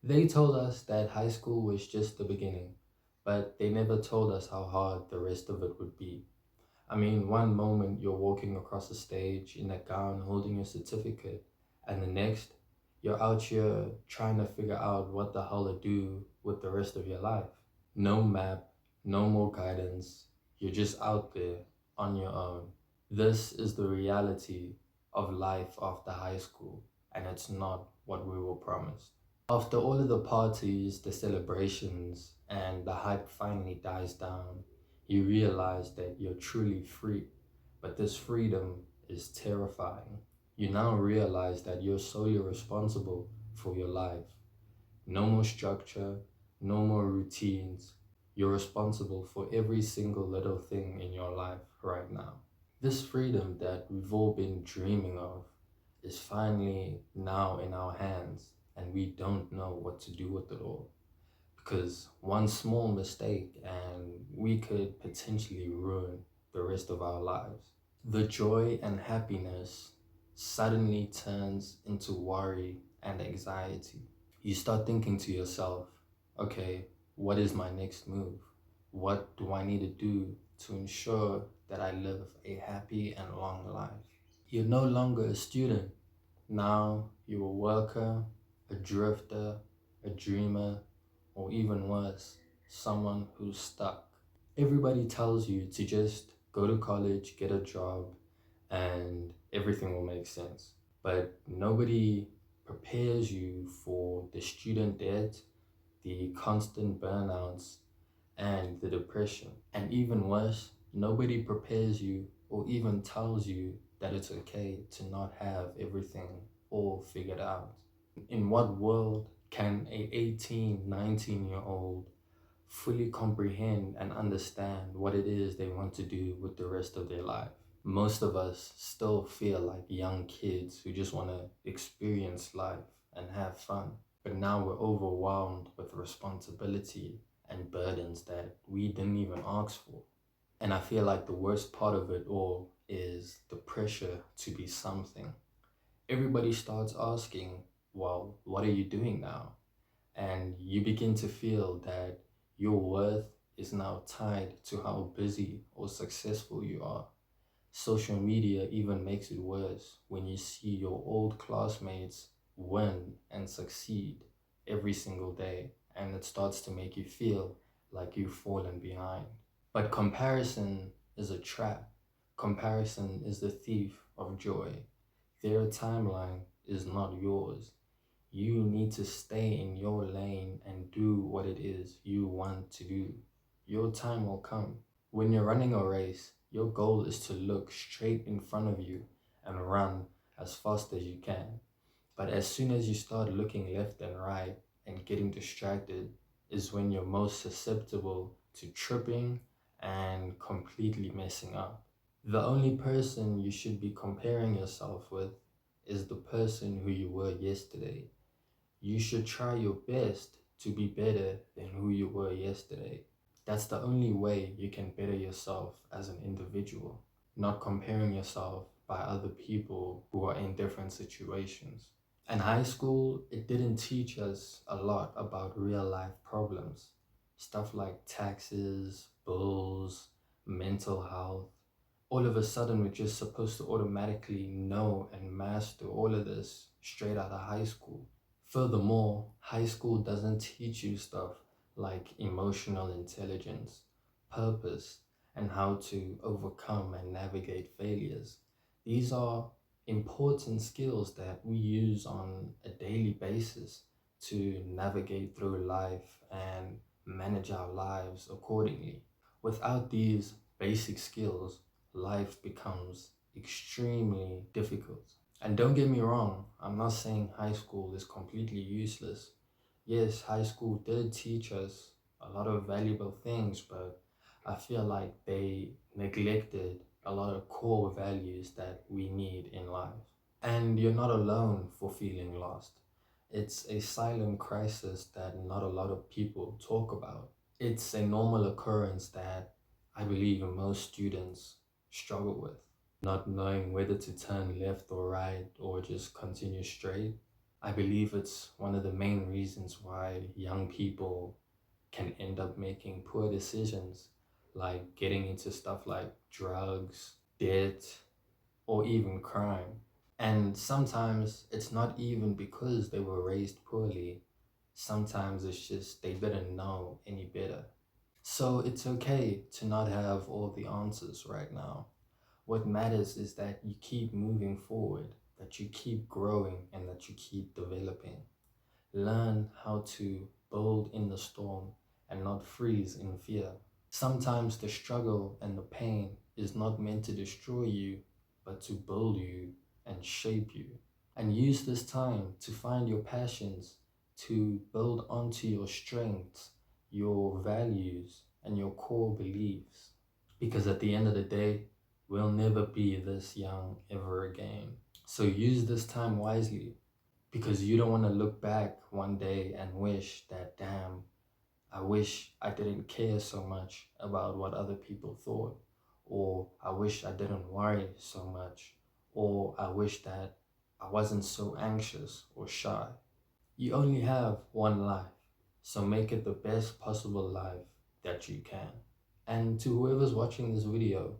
They told us that high school was just the beginning, but they never told us how hard the rest of it would be. I mean, one moment you're walking across the stage in a gown holding your certificate, and the next you're out here trying to figure out what the hell to do with the rest of your life. No map, no more guidance. You're just out there on your own. This is the reality of life after high school, and it's not what we were promised. After all of the parties, the celebrations, and the hype finally dies down, you realize that you're truly free. But this freedom is terrifying. You now realize that you're solely responsible for your life. No more structure, no more routines. You're responsible for every single little thing in your life right now. This freedom that we've all been dreaming of is finally now in our hands, and we don't know what to do with it all. Because one small mistake and we could potentially ruin the rest of our lives. The joy and happiness suddenly turns into worry and anxiety. You start thinking to yourself, okay, what is my next move? What do I need to do to ensure that I live a happy and long life? You're no longer a student. Now you're a worker, a drifter, a dreamer, or even worse, someone who's stuck. Everybody tells you to just go to college, get a job, and everything will make sense. But nobody prepares you for the student debt, the constant burnouts, and the depression. And even worse, nobody prepares you or even tells you that it's okay to not have everything all figured out. In what world can a 18, 19-year-old fully comprehend and understand what it is they want to do with the rest of their life? Most of us still feel like young kids who just want to experience life and have fun. But now we're overwhelmed with responsibility and burdens that we didn't even ask for. And I feel like the worst part of it all is the pressure to be something. Everybody starts asking, well, what are you doing now? And you begin to feel that your worth is now tied to how busy or successful you are. Social media even makes it worse when you see your old classmates win and succeed every single day, and it starts to make you feel like you've fallen behind. But comparison is a trap. Comparison is the thief of joy. Their timeline is not yours. You need to stay in your lane and do what it is you want to do. Your time will come. When you're running a race, your goal is to look straight in front of you and run as fast as you can. But as soon as you start looking left and right and getting distracted is when you're most susceptible to tripping and completely messing up. The only person you should be comparing yourself with is the person who you were yesterday. You should try your best to be better than who you were yesterday. That's the only way you can better yourself as an individual, not comparing yourself by other people who are in different situations. And high school, it didn't teach us a lot about real life problems. Stuff like taxes, bills, mental health. All of a sudden, we're just supposed to automatically know and master all of this straight out of high school. Furthermore, high school doesn't teach you stuff like emotional intelligence, purpose, and how to overcome and navigate failures. These are important skills that we use on a daily basis to navigate through life and manage our lives accordingly. Without these basic skills, life becomes extremely difficult. And don't get me wrong, I'm not saying high school is completely useless. Yes, high school did teach us a lot of valuable things, but I feel like they neglected a lot of core values that we need in life. And you're not alone for feeling lost. It's a silent crisis that not a lot of people talk about. It's a normal occurrence that I believe most students struggle with, not knowing whether to turn left or right or just continue straight. I believe it's one of the main reasons why young people can end up making poor decisions, like getting into stuff like drugs, debt, or even crime. And sometimes it's not even because they were raised poorly. Sometimes it's just they didn't know any better. So it's okay to not have all the answers right now. What matters is that you keep moving forward, that you keep growing, and that you keep developing. Learn how to build in the storm and not freeze in fear. Sometimes the struggle and the pain is not meant to destroy you, but to build you and shape you. And use this time to find your passions, to build onto your strengths, your values, and your core beliefs. Because at the end of the day, we'll never be this young ever again. So use this time wisely, because you don't want to look back one day and wish that, damn, I wish I didn't care so much about what other people thought, or I wish I didn't worry so much, or I wish that I wasn't so anxious or shy. You only have one life, so make it the best possible life that you can. And to whoever's watching this video,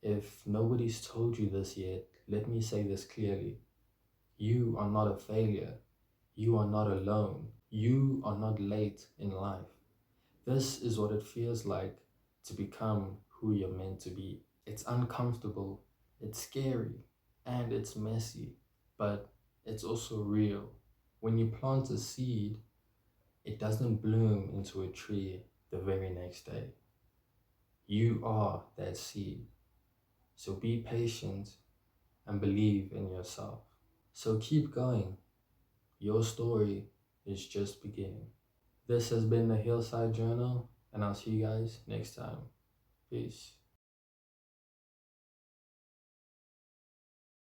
if nobody's told you this yet, let me say this clearly. You are not a failure. You are not alone. You are not late in life. This is what it feels like to become who you're meant to be. It's uncomfortable, it's scary, and it's messy, but it's also real. When you plant a seed, it doesn't bloom into a tree the very next day. You are that seed. So be patient and believe in yourself. So keep going. Your story is just beginning. This has been the Hillside Journal, and I'll see you guys next time. Peace.